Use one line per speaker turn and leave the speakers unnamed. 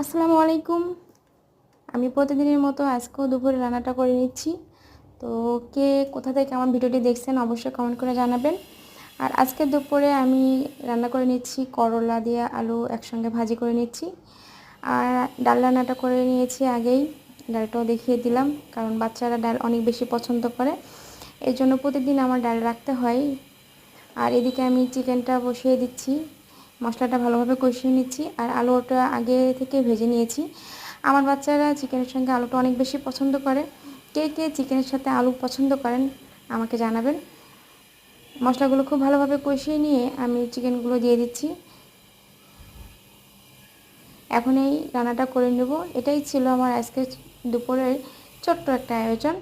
আসসালামু আলাইকুম। আমি প্রতিদিনের মতো আজকেও দুপুরে রান্নাটা করে নিচ্ছি। তো কে কোথা থেকে আমার ভিডিওটি দেখছেন অবশ্যই কমেন্ট করে জানাবেন। আর আজকে দুপুরে আমি রান্না করে নিচ্ছি করলা দিয়ে আলু একসঙ্গে ভাজি করে নিচ্ছি। আর ডাল রান্নাটা করে নিয়েছি আগেই, ডালটাও দেখিয়ে দিলাম, কারণ বাচ্চারা ডাল অনেক বেশি পছন্দ করে, এই জন্য প্রতিদিন আমার ডাল রাখতে হয়। আর এদিকে আমি চিকেনটা বসিয়ে দিচ্ছি, মশলাটা ভালোভাবে কষিয়ে নিচ্ছি। আর আলুটা আগে থেকে ভেজে নিয়েছি। আমার বাচ্চারা চিকেনের সঙ্গে আলুটা অনেক বেশি পছন্দ করে। কে কে চিকেনের সাথে আলু পছন্দ করেন আমাকে জানাবেন। মশলাগুলো খুব ভালোভাবে কষিয়ে নিয়ে আমি চিকেনগুলো দিয়ে দিচ্ছি। এখন এই রান্নাটা করে নেব। এটাই ছিল আমার আজকে দুপুরের ছোট্ট একটা আয়োজন।